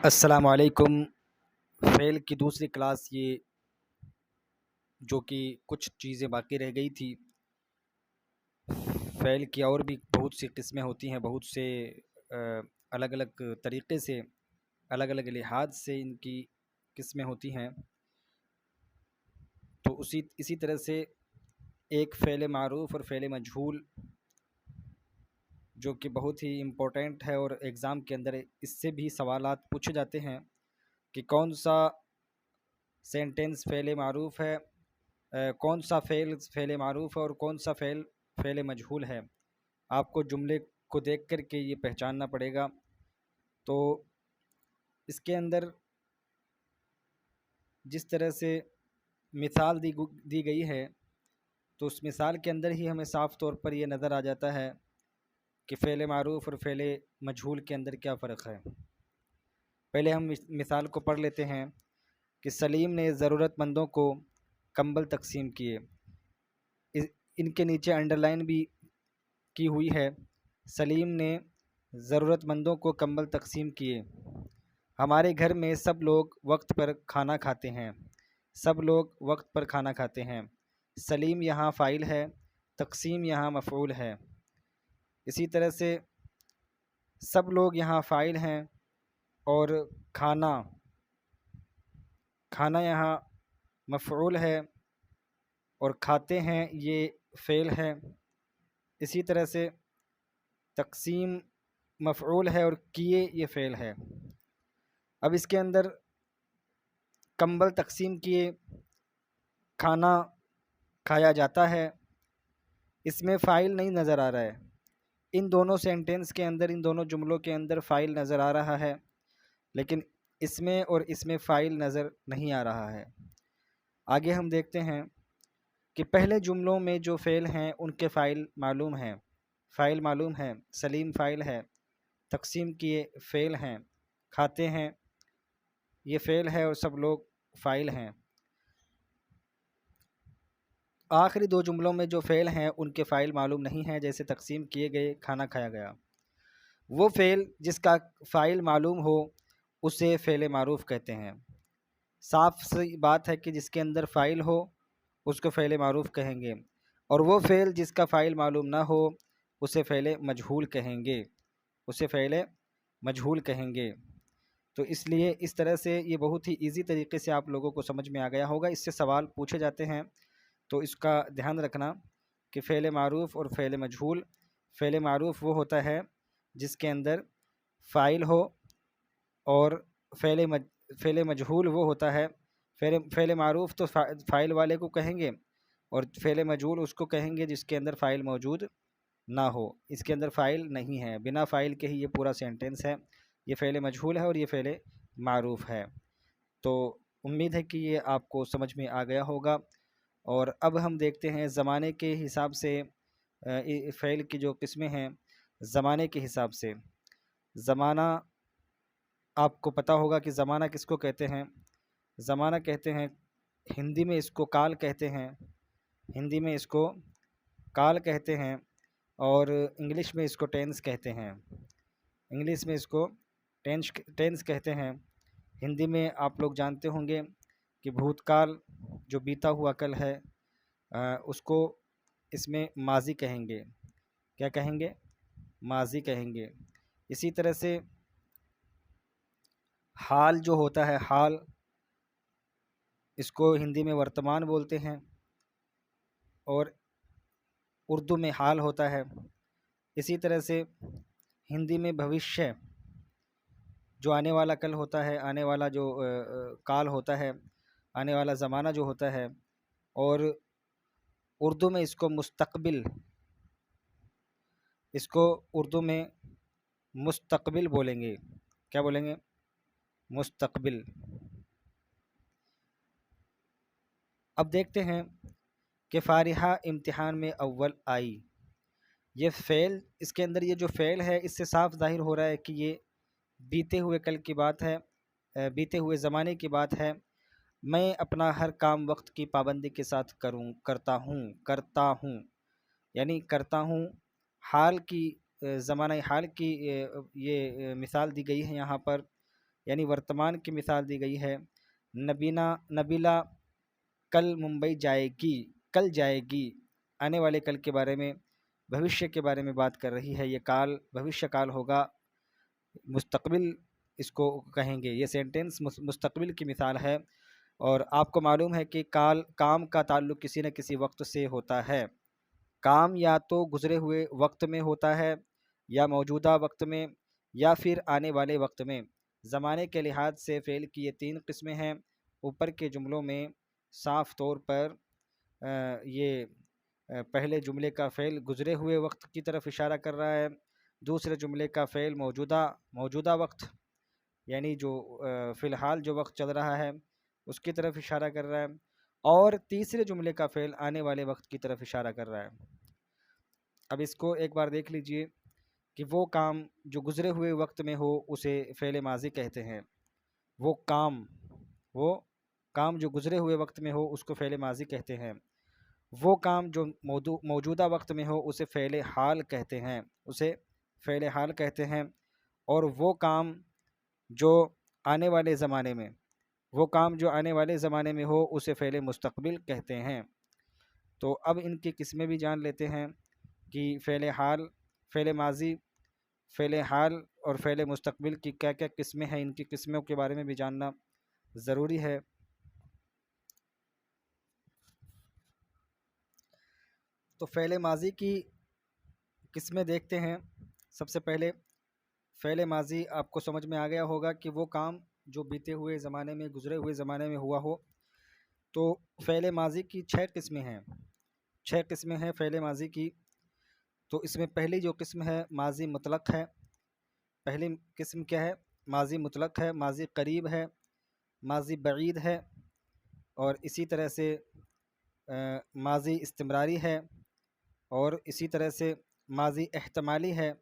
السلام علیکم۔ فعل کی دوسری کلاس یہ جو کہ کچھ چیزیں باقی رہ گئی تھی۔ فعل کی اور بھی بہت سی قسمیں ہوتی ہیں، بہت سے الگ الگ طریقے سے، الگ الگ لحاظ سے ان کی قسمیں ہوتی ہیں۔ تو اسی طرح سے ایک فعل معروف اور فعل مجہول جو کہ بہت ہی امپورٹنٹ ہے، اور ایگزام کے اندر اس سے بھی سوالات پوچھے جاتے ہیں کہ کون سا سینٹنس فعل معروف ہے، کون سا فعل معروف ہے اور کون سا فعل مجہول ہے۔ آپ کو جملے کو دیکھ کر کے یہ پہچاننا پڑے گا۔ تو اس کے اندر جس طرح سے مثال دی گئی ہے، تو اس مثال کے اندر ہی ہمیں صاف طور پر یہ نظر آ جاتا ہے کہ فعل معروف اور فعل مجہول کے اندر کیا فرق ہے۔ پہلے ہم مثال کو پڑھ لیتے ہیں کہ سلیم نے ضرورت مندوں کو کمبل تقسیم کیے۔ ان کے نیچے انڈر لائن بھی کی ہوئی ہے، سلیم نے ضرورت مندوں کو کمبل تقسیم کیے۔ ہمارے گھر میں سب لوگ وقت پر کھانا کھاتے ہیں۔ سب لوگ وقت پر کھانا کھاتے ہیں۔ سلیم یہاں فاعل ہے، تقسیم یہاں مفعول ہے۔ اسی طرح سے سب لوگ یہاں فاعل ہیں اور کھانا یہاں مفعول ہے، اور کھاتے ہیں یہ فعل ہے۔ اسی طرح سے تقسیم مفعول ہے اور کیے یہ فعل ہے۔ اب اس کے اندر کمبل تقسیم کیے، کھانا کھایا جاتا ہے، اس میں فاعل نہیں نظر آ رہا ہے۔ ان دونوں سینٹنس کے اندر، ان دونوں جملوں کے اندر فاعل نظر آ رہا ہے، لیکن اس میں اور اس میں فاعل نظر نہیں آ رہا ہے۔ آگے ہم دیکھتے ہیں کہ پہلے جملوں میں جو فعل ہیں ان کے فاعل معلوم ہیں۔ فاعل معلوم ہے، سلیم فاعل ہے، تقسیم کیے فعل ہیں، کھاتے ہیں یہ فعل ہے، اور سب لوگ فاعل ہیں۔ آخری دو جملوں میں جو فعل ہیں ان کے فاعل معلوم نہیں ہیں، جیسے تقسیم کیے گئے، کھانا کھایا گیا۔ وہ فعل جس کا فاعل معلوم ہو اسے فعل معروف کہتے ہیں۔ صاف سی بات ہے کہ جس کے اندر فاعل ہو اس کو فعل معروف کہیں گے، اور وہ فعل جس کا فاعل معلوم نہ ہو اسے فعل مجہول کہیں گے، اسے فعل مجہول کہیں گے۔ تو اس لیے اس طرح سے یہ بہت ہی ایزی طریقے سے آپ لوگوں کو سمجھ میں آ گیا ہوگا۔ اس سے سوال پوچھے جاتے ہیں، تو اس کا دھیان رکھنا کہ فعل معروف اور فعل مجہول، فعل معروف وہ ہوتا ہے جس کے اندر فاعل ہو، اور فعل مجہول وہ ہوتا ہے، فعل معروف تو فاعل والے کو کہیں گے، اور فعل مجہول اس کو کہیں گے جس کے اندر فاعل موجود نہ ہو۔ اس کے اندر فاعل نہیں ہے، بنا فاعل کے ہی یہ پورا سینٹنس ہے۔ یہ فعل مجہول ہے اور یہ فعل معروف ہے۔ تو امید ہے کہ یہ آپ کو سمجھ میں آ گیا ہوگا۔ اور اب ہم دیکھتے ہیں زمانے کے حساب سے فعل کی جو قسمیں ہیں، زمانے کے حساب سے۔ زمانہ آپ کو پتہ ہوگا کہ زمانہ کس کو کہتے ہیں۔ زمانہ کہتے ہیں، ہندی میں اس کو کال کہتے ہیں، ہندی میں اس کو کال کہتے ہیں، اور انگلش میں اس کو ٹینس کہتے ہیں۔ انگلش میں اس کو ٹینس کہتے ہیں۔ ہندی میں آپ لوگ جانتے ہوں گے کہ بھوت کال جو بیتا ہوا کل ہے، اس کو اس میں ماضی کہیں گے۔ کیا کہیں گے؟ ماضی کہیں گے۔ اسی طرح سے حال جو ہوتا ہے، حال، اس کو ہندی میں ورتمان بولتے ہیں، اور اردو میں حال ہوتا ہے۔ اسی طرح سے ہندی میں بھوشیہ جو آنے والا کل ہوتا ہے، آنے والا جو کال ہوتا ہے، آنے والا زمانہ جو ہوتا ہے، اور اردو میں اس کو مستقبل، اس کو اردو میں مستقبل بولیں گے۔ کیا بولیں گے؟ مستقبل۔ اب دیکھتے ہیں کہ فارحہ امتحان میں اول آئی۔ یہ فعل، اس کے اندر یہ جو فعل ہے اس سے صاف ظاہر ہو رہا ہے کہ یہ بیتے ہوئے کل کی بات ہے، بیتے ہوئے زمانے کی بات ہے۔ میں اپنا ہر کام وقت کی پابندی کے ساتھ کرتا ہوں، یعنی کرتا ہوں۔ حال کی، زمانہ حال کی یہ مثال دی گئی ہے یہاں پر، یعنی ورتمان کی مثال دی گئی ہے۔ نبیلا کل ممبئی جائے گی، کل جائے گی، آنے والے کل کے بارے میں، بھوشیہ کے بارے میں بات کر رہی ہے۔ یہ کال بھوشیہ کال ہوگا، مستقبل اس کو کہیں گے۔ یہ سینٹینس مستقبل کی مثال ہے۔ اور آپ کو معلوم ہے کہ کام کا تعلق کسی نہ کسی وقت سے ہوتا ہے۔ کام یا تو گزرے ہوئے وقت میں ہوتا ہے، یا موجودہ وقت میں، یا پھر آنے والے وقت میں۔ زمانے کے لحاظ سے فعل کی یہ 3 قسمیں ہیں۔ اوپر کے جملوں میں صاف طور پر یہ پہلے جملے کا فعل گزرے ہوئے وقت کی طرف اشارہ کر رہا ہے، دوسرے جملے کا فعل موجودہ وقت یعنی جو فی الحال جو وقت چل رہا ہے اس کی طرف اشارہ کر رہا ہے، اور تیسرے جملے کا فعل آنے والے وقت کی طرف اشارہ کر رہا ہے۔ اب اس کو ایک بار دیکھ لیجئے کہ وہ کام جو گزرے ہوئے وقت میں ہو اسے فعل ماضی کہتے ہیں۔ وہ کام جو گزرے ہوئے وقت میں ہو اس کو فعل ماضی کہتے ہیں۔ وہ کام جو موجودہ وقت میں ہو اسے فعل حال کہتے ہیں۔ اور وہ کام جو آنے والے زمانے میں ہو اسے فعل مستقبل کہتے ہیں۔ تو اب ان کی قسمیں بھی جان لیتے ہیں کہ فعل ماضی، فعل حال اور فعل مستقبل کی کیا کیا قسمیں ہیں۔ ان کی قسموں کے بارے میں بھی جاننا ضروری ہے۔ تو فعل ماضی کی قسمیں دیکھتے ہیں۔ سب سے پہلے فعل ماضی آپ کو سمجھ میں آ گیا ہوگا کہ وہ کام جو بیتے ہوئے زمانے میں، گزرے ہوئے زمانے میں ہوا ہو۔ تو فعل ماضی کی 6 قسمیں ہیں۔ 6 قسمیں ہیں فعل ماضی کی۔ تو اس میں پہلی جو قسم ہے ماضی مطلق ہے۔ پہلی قسم کیا ہے؟ ماضی مطلق ہے، ماضی قریب ہے، ماضی بعید ہے، اور اسی طرح سے ماضی استمراری ہے، اور اسی طرح سے ماضی احتمالی ہے،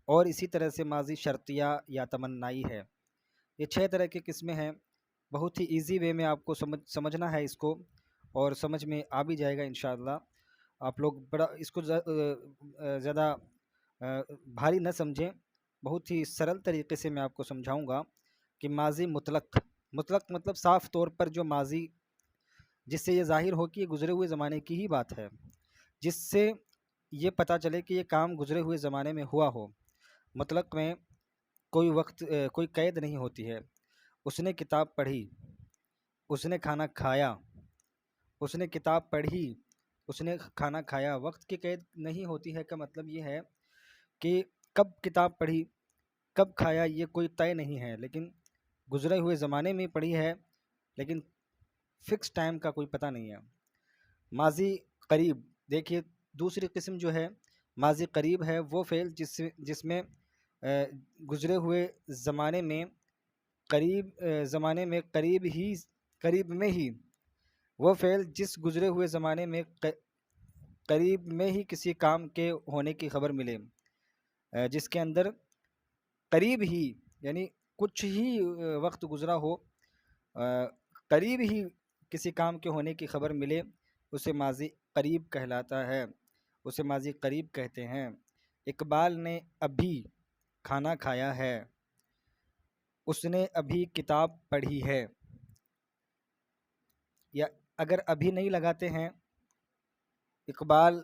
اور اسی طرح سے ماضی شرطیہ یا تمنائی ہے۔ یہ 6 طرح کی قسمیں ہیں۔ بہت ہی ایزی وے میں آپ کو سمجھنا ہے اس کو، اور سمجھ میں آ بھی جائے گا انشاءاللہ۔ آپ لوگ اس کو زیادہ بھاری نہ سمجھیں، بہت ہی سرل طریقے سے میں آپ کو سمجھاؤں گا کہ ماضی مطلق مطلب صاف طور پر جو ماضی جس سے یہ ظاہر ہو کہ یہ گزرے ہوئے زمانے کی ہی بات ہے، جس سے یہ پتہ چلے کہ یہ کام گزرے ہوئے زمانے میں ہوا ہو۔ مطلق میں کوئی قید نہیں ہوتی ہے۔ اس نے کتاب پڑھی، اس نے کھانا کھایا، اس نے کتاب پڑھی، اس نے کھانا کھایا۔ وقت کی قید نہیں ہوتی ہے کا مطلب یہ ہے کہ کب کتاب پڑھی، کب کھایا، یہ کوئی طے نہیں ہے، لیکن گزرے ہوئے زمانے میں پڑھی ہے، لیکن فکس ٹائم کا کوئی پتہ نہیں ہے۔ ماضی قریب دیکھیے، دوسری قسم جو ہے ماضی قریب ہے۔ وہ فعل جس میں گزرے ہوئے زمانے میں قریب میں ہی وہ فعل جس گزرے ہوئے زمانے میں قریب میں ہی کسی کام کے ہونے کی خبر ملے، جس کے اندر قریب ہی یعنی کچھ ہی وقت گزرا ہو، قریب ہی کسی کام کے ہونے کی خبر ملے، اسے ماضی قریب کہلاتا ہے، اسے ماضی قریب کہتے ہیں۔ اقبال نے ابھی کھانا کھایا ہے، اس نے ابھی کتاب پڑھی ہے۔ یا اگر ابھی نہیں لگاتے ہیں، اقبال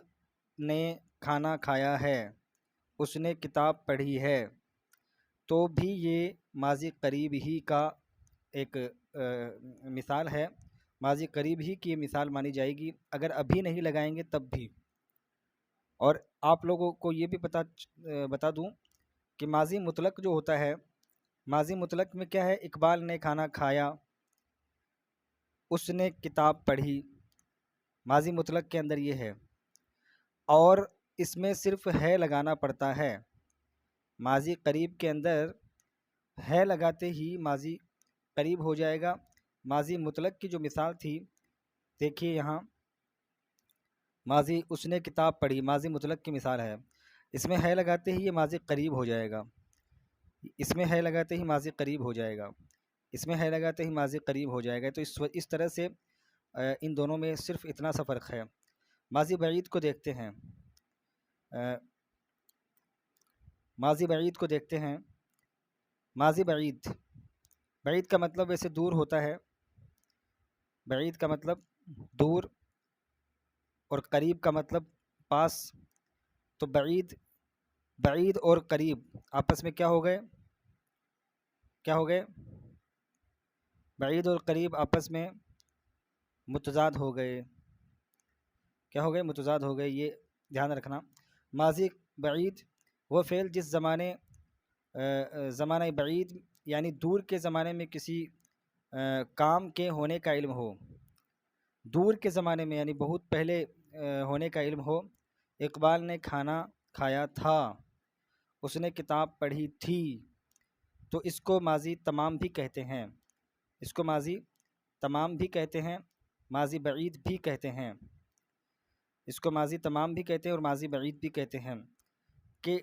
نے کھانا کھایا ہے، اس نے کتاب پڑھی ہے، تو بھی یہ ماضی قریب ہی کا ایک مثال ہے، ماضی قریب ہی کی مثال مانی جائے گی اگر ابھی نہیں لگائیں گے تب بھی۔ اور آپ لوگوں کو یہ بھی بتا دوں کہ ماضی مطلق جو ہوتا ہے، ماضی مطلق میں کیا ہے؟ اقبال نے کھانا کھایا، اس نے کتاب پڑھی، ماضی مطلق کے اندر یہ ہے، اور اس میں صرف ہے لگانا پڑتا ہے۔ ماضی قریب کے اندر ہے لگاتے ہی ماضی قریب ہو جائے گا۔ ماضی مطلق کی جو مثال تھی دیکھیے یہاں، ماضی اس نے کتاب پڑھی، ماضی مطلق کی مثال ہے، اس میں ہے لگاتے ہی یہ ماضی قریب ہو جائے گا، اس میں ہے لگاتے ہی ماضی قریب ہو جائے گا، اس میں ہے لگاتے ہی ماضی قریب ہو جائے گا۔ تو اس طرح سے ان دونوں میں صرف اتنا سا فرق ہے۔ ماضی بعید کو دیکھتے ہیں، ماضی بعید کو دیکھتے ہیں۔ ماضی بعید بعید کا مطلب ویسے دور ہوتا ہے، بعید کا مطلب دور، اور قریب کا مطلب پاس. تو بعید اور قریب آپس میں کیا ہو گئے؟ کیا ہو گئے؟ بعید اور قریب آپس میں متضاد ہو گئے. کیا ہو گئے؟ متضاد ہو گئے. یہ دھیان رکھنا. ماضی بعید وہ فعل جس زمانہ بعید یعنی دور کے زمانے میں کسی کام کے ہونے کا علم ہو. دور کے زمانے میں یعنی بہت پہلے ہونے کا علم ہو. اقبال نے کھانا کھایا تھا، اس نے کتاب پڑھی تھی. تو اس کو ماضی تمام بھی کہتے ہیں. اس کو ماضی تمام بھی کہتے ہیں، ماضی بعید بھی کہتے ہیں. اس کو ماضی تمام بھی کہتے ہیں اور ماضی بعید بھی کہتے ہیں. کہ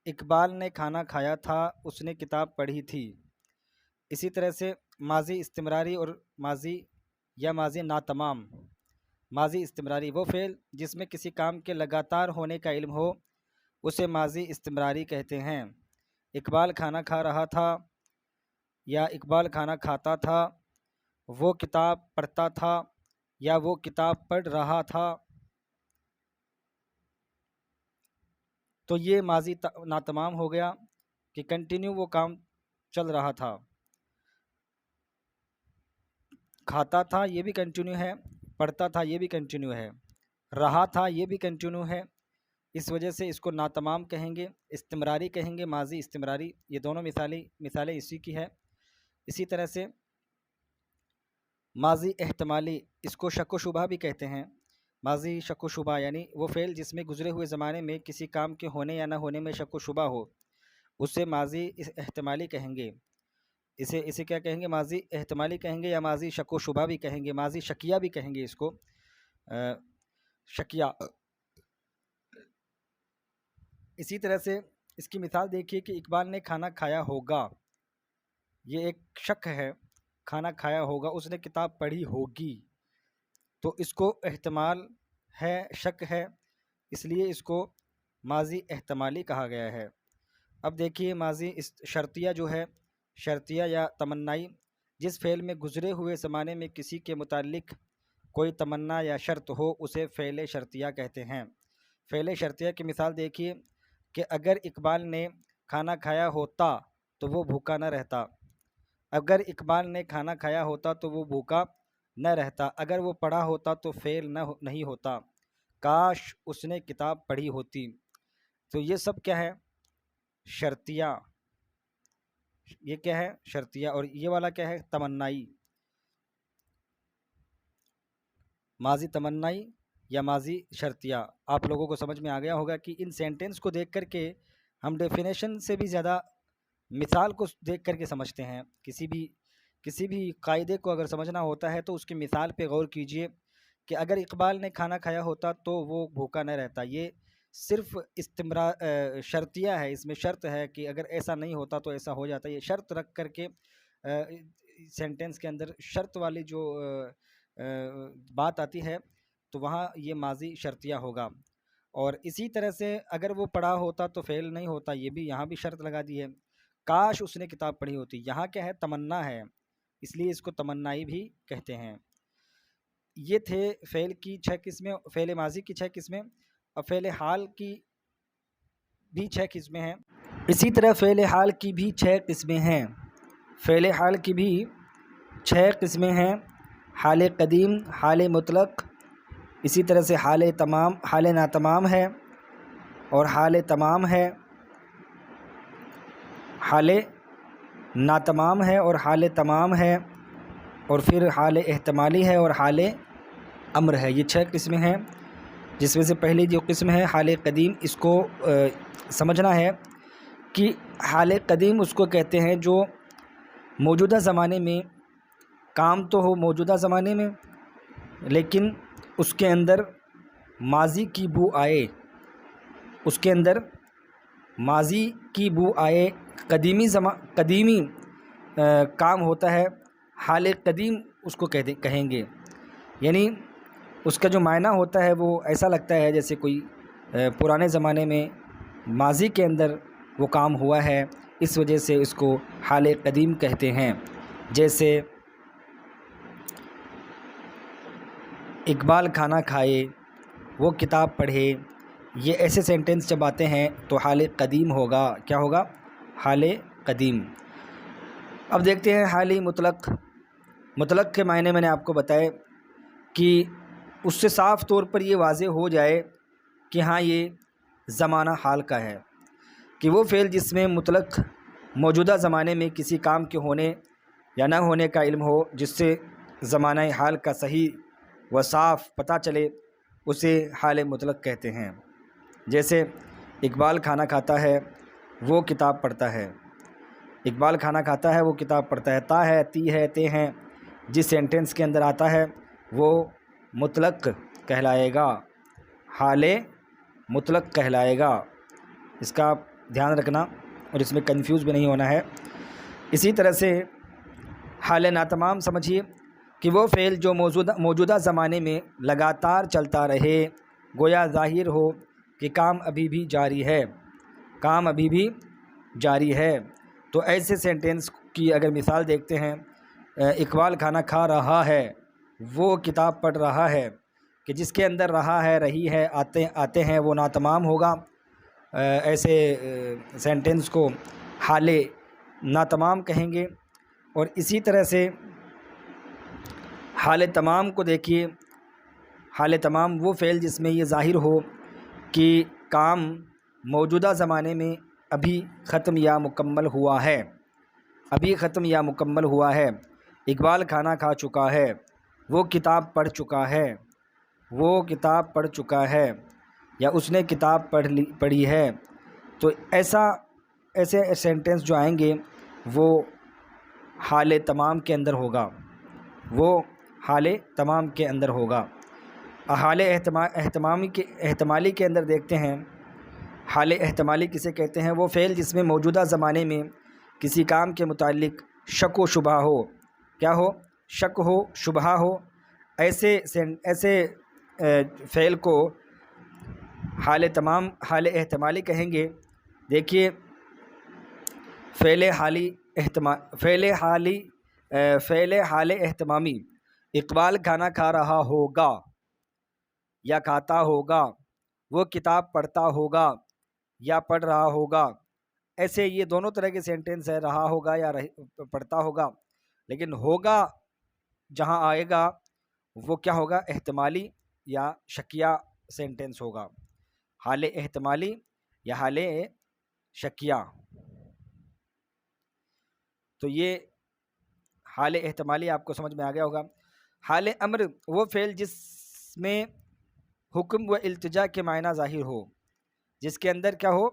اقبال نے کھانا کھایا تھا، اس نے کتاب پڑھی تھی. اسی طرح سے ماضی استمراری اور ماضی ناتمام. ماضی استمراری وہ فعل جس میں کسی کام کے لگاتار ہونے کا علم ہو، اسے ماضی استمراری کہتے ہیں. اقبال کھانا کھا رہا تھا یا اقبال کھانا کھاتا تھا، وہ کتاب پڑھتا تھا یا وہ کتاب پڑھ رہا تھا. تو یہ ماضی ناتمام ہو گیا کہ کنٹینیو وہ کام چل رہا تھا. کھاتا تھا یہ بھی کنٹینیو ہے، پڑھتا تھا یہ بھی کنٹینیو ہے، رہا تھا یہ بھی کنٹینیو ہے. اس وجہ سے اس کو ناتمام کہیں گے، استمراری کہیں گے، ماضی استمراری. یہ دونوں مثالیں اسی کی ہے. اسی طرح سے ماضی احتمالی، اس کو شک و شبہ بھی کہتے ہیں. ماضی شک و شبہ یعنی وہ فعل جس میں گزرے ہوئے زمانے میں کسی کام کے ہونے یا نہ ہونے میں شک و شبہ ہو، اسے ماضی احتمالی کہیں گے. اسے کیا کہیں گے؟ ماضی احتمالی کہیں گے یا ماضی شک و شبہ بھی کہیں گے. ماضی شکیہ بھی کہیں گے اس کو، شکیہ. اسی طرح سے اس کی مثال دیکھیے کہ اقبال نے کھانا کھایا ہوگا، یہ ایک شک ہے. کھانا کھایا ہوگا، اس نے کتاب پڑھی ہوگی. تو اس کو احتمال ہے، شک ہے، اس لیے اس کو ماضی احتمالی کہا گیا ہے. اب دیکھیے ماضی شرطیہ جو ہے، شرطیہ یا تمنائی، جس فعل میں گزرے ہوئے زمانے میں کسی کے متعلق کوئی تمنا یا شرط ہو، اسے فعل شرطیہ کہتے ہیں. فعل شرطیہ کی مثال دیکھیے کہ اگر اقبال نے کھانا کھایا ہوتا تو وہ بھوکا نہ رہتا. اگر اقبال نے کھانا کھایا ہوتا تو وہ بھوکا نہ رہتا. اگر وہ پڑھا ہوتا تو فعل نہیں ہوتا. کاش اس نے کتاب پڑھی ہوتی. تو یہ سب کیا ہے؟ شرطیہ. یہ کیا ہے؟ شرطیہ. اور یہ والا کیا ہے؟ تمنائی. ماضی تمنائی یا ماضی شرطیہ. آپ لوگوں کو سمجھ میں آ گیا ہوگا کہ ان سینٹنس کو دیکھ کر کے ہم ڈیفینیشن سے بھی زیادہ مثال کو دیکھ کر کے سمجھتے ہیں. کسی بھی قاعدے کو اگر سمجھنا ہوتا ہے تو اس کی مثال پہ غور کیجئے کہ اگر اقبال نے کھانا کھایا ہوتا تو وہ بھوکا نہ رہتا. یہ صرف شرطیہ ہے، اس میں شرط ہے کہ اگر ایسا نہیں ہوتا تو ایسا ہو جاتا. یہ شرط رکھ کر کے سینٹنس کے اندر شرط والی جو بات آتی ہے تو وہاں یہ ماضی شرطیہ ہوگا. اور اسی طرح سے اگر وہ پڑھا ہوتا تو فعل نہیں ہوتا، یہ بھی یہاں بھی شرط لگا دی ہے. کاش اس نے کتاب پڑھی ہوتی، یہاں کیا ہے؟ تمنا ہے، اس لیے اس کو تمنائی بھی کہتے ہیں. یہ تھے فعل کی 6 قسمیں، فعل ماضی کی 6 قسمیں. اور فعل حال کی بھی 6 قسمیں ہیں. اسی طرح فعل حال کی بھی 6 قسمیں ہیں. فعل حال کی بھی 6 قسمیں ہیں. حال قدیم، حال مطلق، اسی طرح سے حال تمام، حال ناتمام ہے اور حال تمام ہے. حال ناتمام ہے اور حال تمام ہے، اور پھر حال احتمالی ہے اور حال امر ہے. یہ 6 قسمیں ہیں، جس میں سے پہلی جو قسم ہے حال قدیم، اس کو سمجھنا ہے کہ حال قدیم اس کو کہتے ہیں جو موجودہ زمانے میں کام تو ہو موجودہ زمانے میں، لیکن اس کے اندر ماضی کی بو آئے، اس کے اندر ماضی کی بو آئے، قدیمی کام ہوتا ہے. حال قدیم اس کو کہیں گے. یعنی اس کا جو معنی ہوتا ہے وہ ایسا لگتا ہے جیسے کوئی پرانے زمانے میں ماضی کے اندر وہ کام ہوا ہے اس وجہ سے اس کو حال قدیم کہتے ہیں۔ جیسے اقبال کھانا کھائے، وہ کتاب پڑھے، یہ ایسے سینٹنس جب آتے ہیں تو حال قدیم ہوگا۔ کیا ہوگا؟ حال قدیم۔ اب دیکھتے ہیں حال مطلق۔ مطلق کے معنی میں نے آپ کو بتائے کہ اس سے صاف طور پر یہ واضح ہو جائے کہ ہاں یہ زمانہ حال کا ہے، کہ وہ فعل جس میں مطلق موجودہ زمانے میں کسی کام کے ہونے یا نہ ہونے کا علم ہو، جس سے زمانہ حال کا صحیح و صاف پتہ چلے، اسے حال مطلق کہتے ہیں۔ جیسے اقبال کھانا کھاتا ہے، وہ کتاب پڑھتا ہے۔ اقبال کھانا کھاتا ہے، وہ کتاب پڑھتا ہے۔ تا ہے، تی ہے، تے ہیں، جس سینٹنس کے اندر آتا ہے وہ مطلق کہلائے گا، حال مطلق کہلائے گا۔ اس کا دھیان رکھنا اور اس میں کنفیوز بھی نہیں ہونا ہے۔ اسی طرح سے حال ناتمام سمجھیے کہ وہ فعل جو موجودہ زمانے میں لگاتار چلتا رہے، گویا ظاہر ہو کہ کام ابھی بھی جاری ہے، کام ابھی بھی جاری ہے۔ تو ایسے سینٹنس کی اگر مثال دیکھتے ہیں، اقبال کھانا کھا رہا ہے، وہ کتاب پڑھ رہا ہے، کہ جس کے اندر رہا ہے، رہی ہے، آتے ہیں، وہ ناتمام ہوگا۔ ایسے سینٹنس کو حال ناتمام کہیں گے۔ اور اسی طرح سے حال تمام کو دیکھیے۔ حال تمام وہ فعل جس میں یہ ظاہر ہو کہ کام موجودہ زمانے میں ابھی ختم یا مکمل ہوا ہے، ابھی ختم یا مکمل ہوا ہے۔ اقبال کھانا کھا چکا ہے، وہ کتاب پڑھ چکا ہے، وہ کتاب پڑھ چکا ہے، یا اس نے کتاب پڑھی ہے۔ تو ایسے سینٹنس جو آئیں گے وہ حال تمام کے اندر ہوگا، وہ حال تمام کے اندر ہوگا۔ حال احتمالی کے اندر دیکھتے ہیں، حال احتمالی کسے کہتے ہیں؟ وہ فعل جس میں موجودہ زمانے میں کسی کام کے متعلق شک و شبہ ہو۔ کیا ہو؟ شک ہو، شبہ ہو۔ ایسے فعل کو حال احتمالی کہیں گے۔ دیکھیے فعل حال احتمامی، اقبال کھانا کھا رہا ہوگا یا کھاتا ہوگا، وہ کتاب پڑھتا ہوگا یا پڑھ رہا ہوگا۔ ایسے یہ دونوں طرح کے سینٹنس ہے، رہا ہوگا یا پڑھتا ہوگا۔ لیکن ہوگا جہاں آئے گا وہ کیا ہوگا؟ احتمالی یا شکیہ سینٹنس ہوگا، حال احتمالی یا حال شکیہ۔ تو یہ حال احتمالی آپ کو سمجھ میں آ گیا ہوگا۔ حال امر وہ فعل جس میں حکم و التجا کے معنی ظاہر ہو، جس کے اندر کیا ہو؟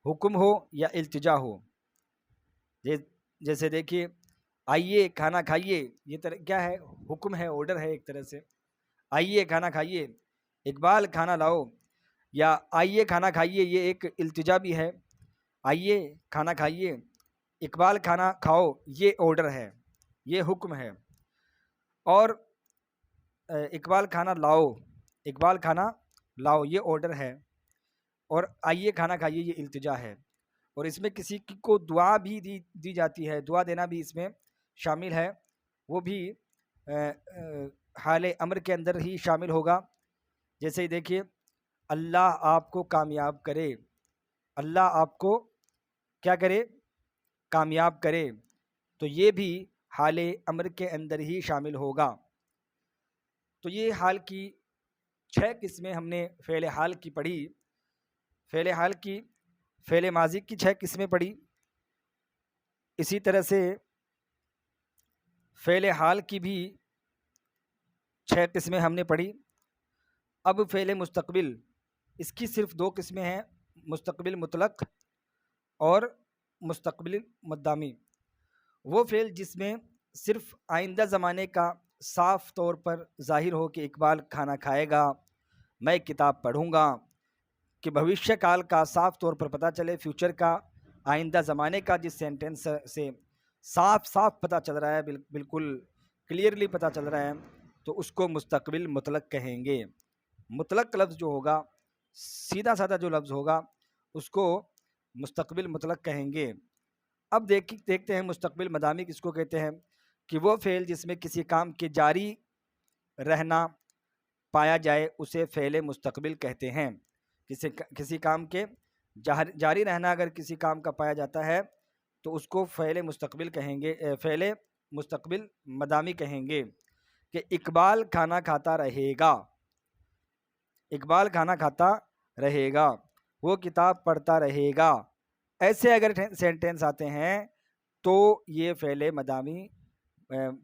حکم ہو یا التجا ہو۔ جیسے دیکھیے آئیے کھانا کھائیے، یہ کیا ہے؟ حکم ہے، آرڈر ہے ایک طرح سے۔ آئیے کھانا کھائیے، اقبال کھانا لاؤ، یا آئیے کھانا کھائیے، یہ ایک التجا بھی ہے۔ آئیے کھانا کھائیے، اقبال کھانا کھاؤ، یہ آرڈر ہے، یہ حکم ہے۔ اور اقبال کھانا لاؤ، اقبال کھانا لاؤ، یہ آرڈر ہے۔ اور آئیے کھانا کھائیے، یہ التجا ہے۔ اور اس میں کسی کو دعا بھی دی جاتی ہے، دعا دینا بھی اس میں شامل ہے، وہ بھی حال امر کے اندر ہی شامل ہوگا۔ جیسے ہی دیکھیے اللہ آپ کو کامیاب کرے، اللہ آپ کو کیا کرے؟ کامیاب کرے۔ تو یہ بھی حال امر کے اندر ہی شامل ہوگا۔ تو یہ حال کی 6 قسمیں ہم نے فعل حال کی پڑھی، فعل ماضی کی 6 قسمیں پڑھی۔ اسی طرح سے فعل حال کی بھی 6 قسمیں ہم نے پڑھی۔ اب فعل مستقبل، اس کی صرف 2 قسمیں ہیں، مستقبل مطلق اور مستقبل مدامی۔ وہ فعل جس میں صرف آئندہ زمانے کا صاف طور پر ظاہر ہو کہ اقبال کھانا کھائے گا، میں کتاب پڑھوں گا، کہ بھوشیہ کال کا صاف طور پر پتہ چلے، فیوچر کا، آئندہ زمانے کا جس سینٹنس سے صاف پتہ چل رہا ہے، بالکل کلیئرلی پتہ چل رہا ہے، تو اس کو مستقبل مطلق کہیں گے۔ مطلق لفظ جو ہوگا، سیدھا سادہ جو لفظ ہوگا، اس کو مستقبل مطلق کہیں گے۔ اب دیکھتے ہیں مستقبل مدامی کس کو کہتے ہیں کہ وہ فعل جس میں کسی کام کے جاری رہنا پایا جائے اسے فعل مستقبل کہتے ہیں. کسی کام کے جاری رہنا اگر کسی کام کا پایا جاتا ہے تو اس کو فعل مستقبل کہیں گے، فعل مستقبل مدامی کہیں گے. کہ اقبال کھانا کھاتا رہے گا، اقبال کھانا کھاتا رہے گا، وہ کتاب پڑھتا رہے گا. ایسے اگر سینٹینس آتے ہیں تو یہ فعل مدامی،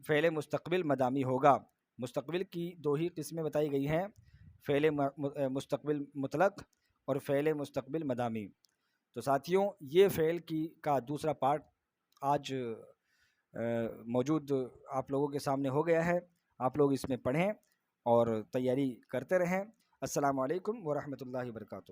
فعل مستقبل مدامی ہوگا. مستقبل کی دو ہی قسمیں بتائی گئی ہیں، فعل مستقبل مطلق اور فعل مستقبل مدامی. تو ساتھیوں یہ فعل کا دوسرا پارٹ آج موجود آپ لوگوں کے سامنے ہو گیا ہے. آپ لوگ اس میں پڑھیں اور تیاری کرتے رہیں. السلام علیکم ورحمۃ اللہ وبرکاتہ.